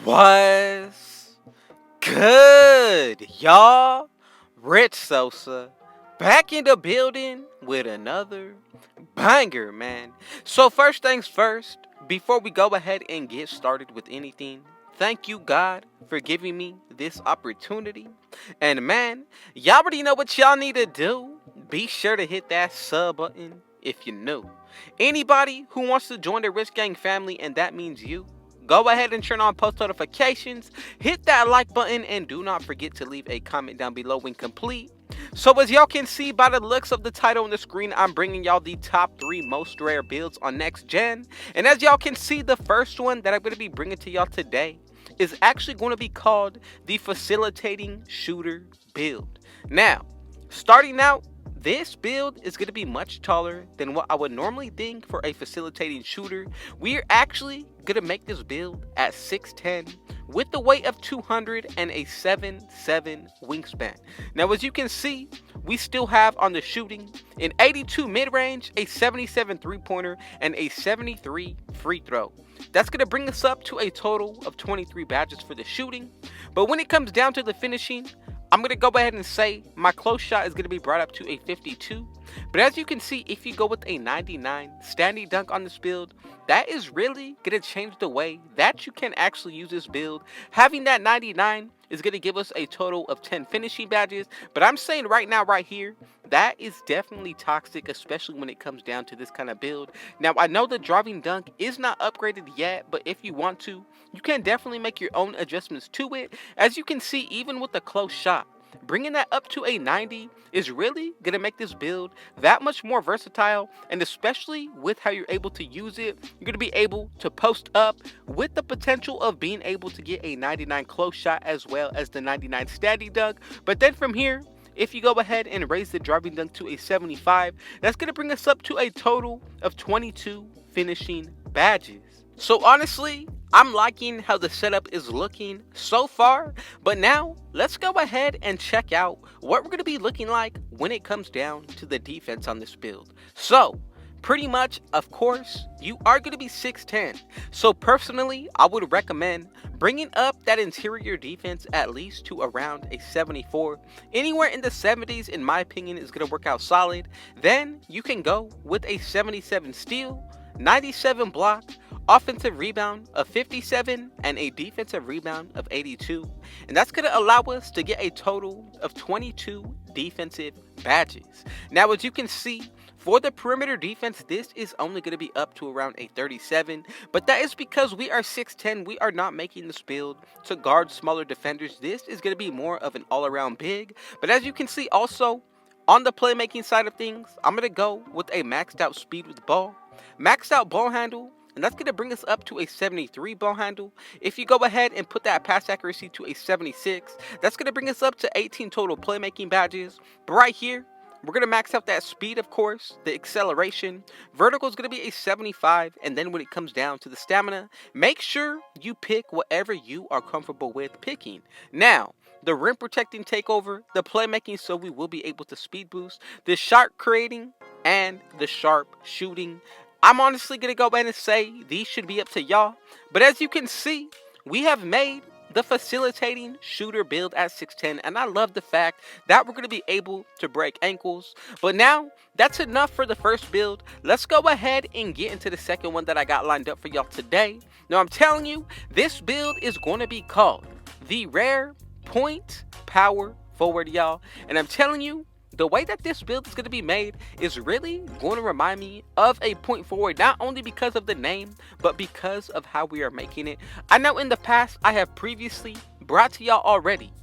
What's good, y'all? Rich Sosa back in the building with another banger, man. So first things first, before we go ahead and get started with anything, thank you, God, for giving me this opportunity. And man, y'all already know what y'all need to do. Be sure to hit that sub button if you're new. Anybody who wants to join the Rich Gang family, and that means you, go ahead and turn on post notifications, hit that like button, and do not forget to leave a comment down below when complete. So as y'all can see by the looks of the title on the screen, I'm bringing y'all the top 3 most rare builds on next gen. And as y'all can see, the first one that I'm going to be bringing to y'all today is actually going to be called the Facilitating Shooter build. Now, starting out, this build is going to be much taller than what I would normally think for a facilitating shooter. We are actually going to make this build at 6'10", with the weight of 200 and a 7'7" wingspan. Now as you can see, we still have on the shooting an 82 mid-range, a 77 3-pointer, and a 73 free throw. That's going to bring us up to a total of 23 badges for the shooting. But when it comes down to the finishing, I'm going to go ahead and say my close shot is going to be brought up to a 52. But as you can see, if you go with a 99 standing dunk on this build, that is really going to change the way that you can actually use this build. Having that 99 is going to give us a total of 10 finishing badges. But I'm saying right now, right here, that is definitely toxic, especially when it comes down to this kind of build. Now, I know the driving dunk is not upgraded yet, but if you want to, you can definitely make your own adjustments to it. As you can see, even with the close shot, bringing that up to a 90 is really going to make this build that much more versatile, and especially with how you're able to use it, you're going to be able to post up with the potential of being able to get a 99 close shot as well as the 99 standing dunk. But then from here, if you go ahead and raise the driving dunk to a 75, that's going to bring us up to a total of 22 finishing badges. So honestly, I'm liking how the setup is looking so far, but now let's go ahead and check out what we're going to be looking like when it comes down to the defense on this build. So pretty much, of course, you are going to be 6'10". So personally, I would recommend bringing up that interior defense at least to around a 74. Anywhere in the 70s, in my opinion, is going to work out solid. Then you can go with a 77 steal, 97 block, offensive rebound of 57, and a defensive rebound of 82. And that's going to allow us to get a total of 22 defensive badges. Now, as you can see, for the perimeter defense, this is only going to be up to around a 37, but that is because we are 6'10". We are not making this build to guard smaller defenders. This is going to be more of an all-around big. But as you can see also, on the playmaking side of things, I'm going to go with a maxed out speed with the ball, maxed out ball handle, and that's going to bring us up to a 73 ball handle. If you go ahead and put that pass accuracy to a 76, that's going to bring us up to 18 total playmaking badges. But right here, we're going to max out that speed, of course, the acceleration. Vertical is going to be a 75, and then when it comes down to the stamina, make sure you pick whatever you are comfortable with picking. Now, the rim protecting takeover, the playmaking, so we will be able to speed boost, the shot creating, and the sharp shooting. I'm honestly going to go ahead and say these should be up to y'all. But as you can see, we have made the facilitating shooter build at 6'10", and I love the fact that we're going to be able to break ankles. But now, that's enough for the first build. Let's go ahead and get into the second one that I got lined up for y'all today. Now, I'm telling you, this build is going to be called the Rare Point Power Forward, y'all. And I'm telling you, the way that this build is going to be made is really going to remind me of a point forward, not only because of the name, but because of how we are making it. I know in the past, I have previously brought to y'all already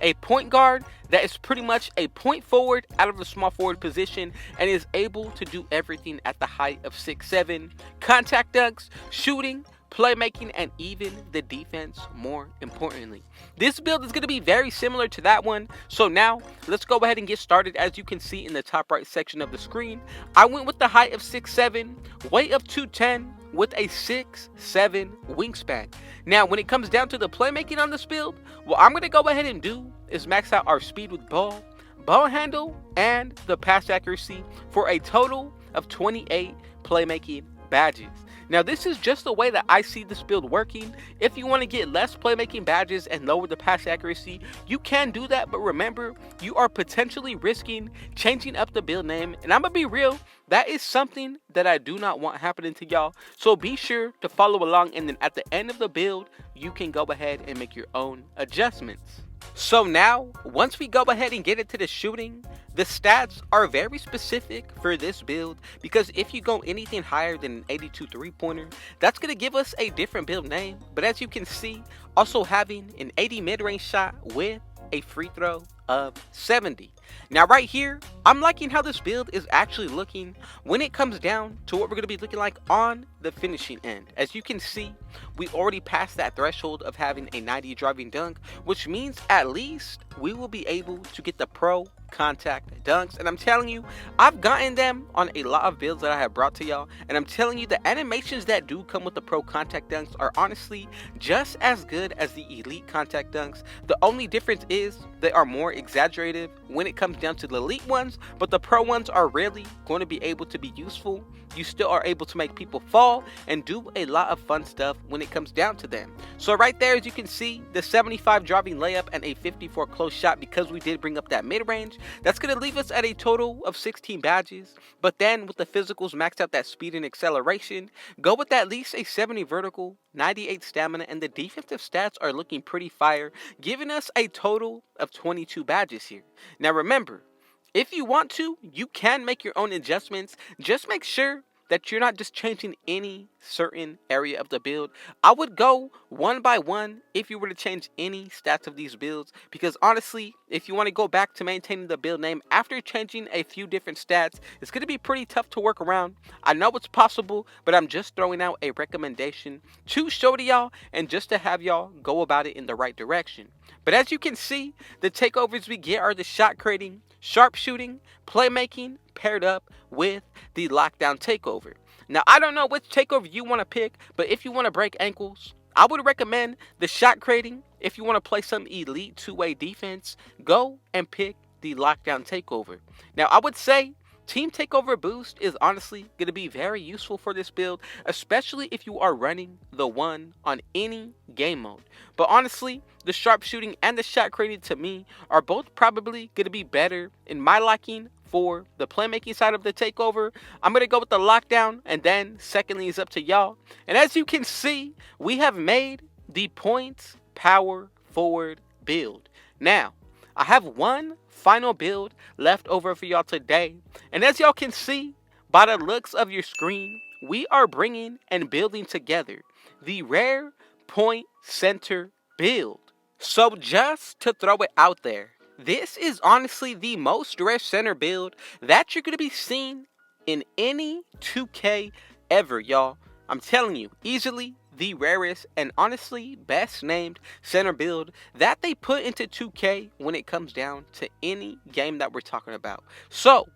a point guard that is pretty much a point forward out of the small forward position and is able to do everything at the height of 6'7", contact dunks, shooting, playmaking, and even the defense more importantly. This build is going to be very similar to that one. So now let's go ahead and get started. As you can see in the top right section of the screen, I went with the height of 6'7", weight of 210 with a 6'7" wingspan. Now when it comes down to the playmaking on this build, what I'm going to go ahead and do is max out our speed with ball handle, and the pass accuracy for a total of 28 playmaking badges. Now this is just the way that I see this build working. If you want to get less playmaking badges and lower the pass accuracy, you can do that, but remember, you are potentially risking changing up the build name, and I'm gonna be real, that is something that I do not want happening to y'all. So be sure to follow along, and then at the end of the build, you can go ahead and make your own adjustments. So now, once we go ahead and get into the shooting, the stats are very specific for this build, because if you go anything higher than an 82 3-pointer, that's going to give us a different build name. But as you can see, also having an 80 mid-range shot with a free throw of 70. Now right here, I'm liking how this build is actually looking when it comes down to what we're going to be looking like on the finishing end. As you can see, we already passed that threshold of having a 90 driving dunk, which means at least we will be able to get the pro contact dunks. And I'm telling you, I've gotten them on a lot of builds that I have brought to y'all, and I'm telling you, the animations that do come with the pro contact dunks are honestly just as good as the elite contact dunks. The only difference is they are more exaggerated when it comes down to the elite ones, but the pro ones are really going to be able to be useful. You still are able to make people fall and do a lot of fun stuff when it comes down to them. So right there, as you can see, the 75 driving layup and a 54 close shot, because we did bring up that mid-range, that's going to leave us at a total of 16 badges. But then with the physicals, max out that speed and acceleration, go with at least a 70 vertical, 98 stamina, and the defensive stats are looking pretty fire, giving us a total of 22 badges here. Now remember, if you want to, you can make your own adjustments. Just make sure that you're not just changing any certain area of the build. I would go one by one if you were to change any stats of these builds, because honestly, if you want to go back to maintaining the build name after changing a few different stats, it's going to be pretty tough to work around. I know it's possible, but I'm just throwing out a recommendation to show to y'all and just to have y'all go about it in the right direction. But as you can see, the takeovers we get are the shot creating, sharpshooting, playmaking, paired up with the lockdown takeover. Now, I don't know which takeover you want to pick, but if you want to break ankles, I would recommend the shot creating. If you want to play some elite two-way defense, go and pick the lockdown takeover. Now, I would say Team Takeover Boost is honestly going to be very useful for this build, especially if you are running the one on any game mode. But honestly, the sharpshooting and the shot creating to me are both probably going to be better in my liking for the playmaking side of the takeover. I'm going to go with the lockdown, and then secondly is up to y'all. And as you can see, we have made the points power forward build. Now, I have one final build left over for y'all today, and as y'all can see by the looks of your screen, we are bringing and building together the rare point center build. So just to throw it out there, this is honestly the most rare center build that you're going to be seeing in any 2K ever, y'all. I'm telling you, easily the rarest and honestly best named center build that they put into 2K when it comes down to any game that we're talking about. So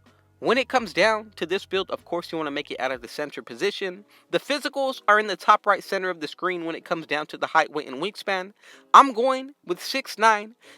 when it comes down to this build, of course you want to make it out of the center position. The physicals are in the top right center of the screen when it comes down to the height, weight, and wingspan. I'm going with 6'9",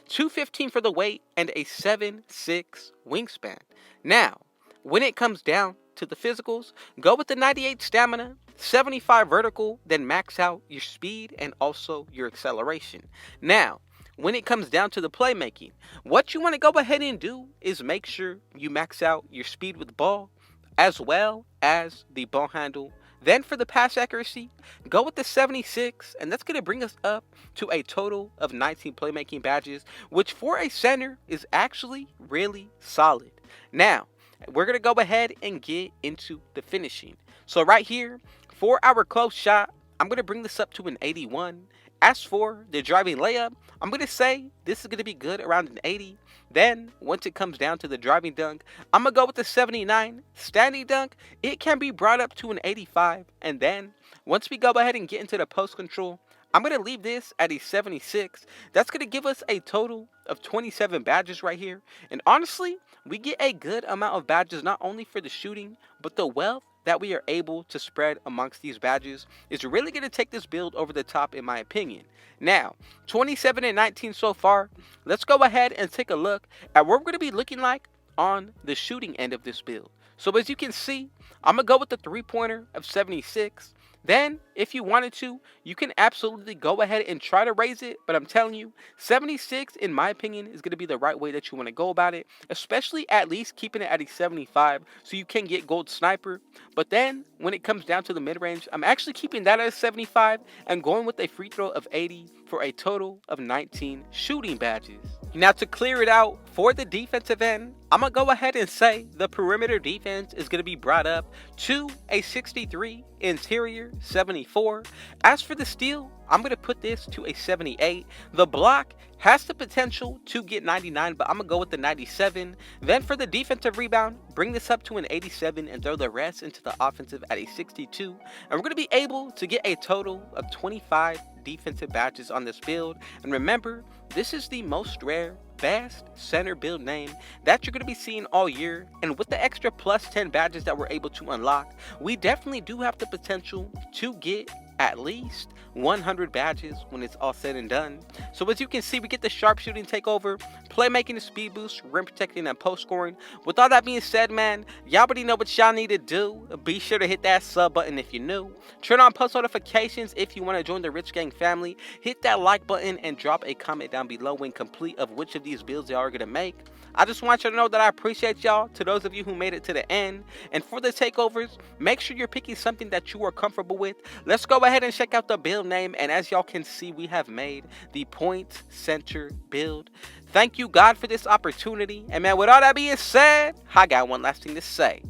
215 for the weight, and a 7'6" wingspan. Now, when it comes down to the physicals, go with the 98 stamina, 75 vertical, then max out your speed and also your acceleration. Now, when it comes down to the playmaking, what you want to go ahead and do is make sure you max out your speed with the ball as well as the ball handle. Then for the pass accuracy, go with the 76, and that's going to bring us up to a total of 19 playmaking badges, which for a center is actually really solid. Now, we're going to go ahead and get into the finishing. So right here, for our close shot, I'm going to bring this up to an 81. As for the driving layup, I'm going to say this is going to be good around an 80. Then, once it comes down to the driving dunk, I'm going to go with the 79. Standing dunk, it can be brought up to an 85. And then, once we go ahead and get into the post control, I'm going to leave this at a 76. That's going to give us a total of 27 badges right here. And honestly, we get a good amount of badges not only for the shooting, but the wealth that we are able to spread amongst these badges is really going to take this build over the top in my opinion. Now, 27 and 19 so far. Let's go ahead and take a look at what we're going to be looking like on the shooting end of this build. So as you can see, I'm going to go with the three-pointer of 76. Then, if you wanted to, you can absolutely go ahead and try to raise it, but I'm telling you, 76, in my opinion, is going to be the right way that you want to go about it, especially at least keeping it at a 75 so you can get gold sniper. But then, when it comes down to the mid-range, I'm actually keeping that at a 75 and going with a free throw of 80 for a total of 19 shooting badges. Now, to clear it out, for the defensive end, I'm going to go ahead and say the perimeter defense is going to be brought up to a 63, interior 74. As for the steal, I'm going to put this to a 78. The block has the potential to get 99, but I'm going to go with the 97. Then for the defensive rebound, bring this up to an 87 and throw the rest into the offensive at a 62. And we're going to be able to get a total of 25 defensive badges on this build. And remember, this is the most rare, best center build name that you're going to be seeing all year, and with the extra plus 10 badges that we're able to unlock, we definitely do have the potential to get at least 100 badges when it's all said and done. So as you can see, we get the sharpshooting takeover, playmaking, the speed boost, rim protecting, and post scoring. With all that being said, man, y'all already know what y'all need to do. Be sure to hit that sub button if you're new, turn on post notifications if you want to join the Rich Gang family, hit that like button, and drop a comment down below when complete of which of these builds y'all are going to make. I just want you to know that I appreciate y'all, to those of you who made it to the end. And for the takeovers, make sure you're picking something that you are comfortable with. Let's go ahead and check out the build name, and as y'all can see, we have made the point center build. Thank you, God, for this opportunity. And man, with all that being said, I got one last thing to say.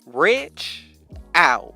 Rich out.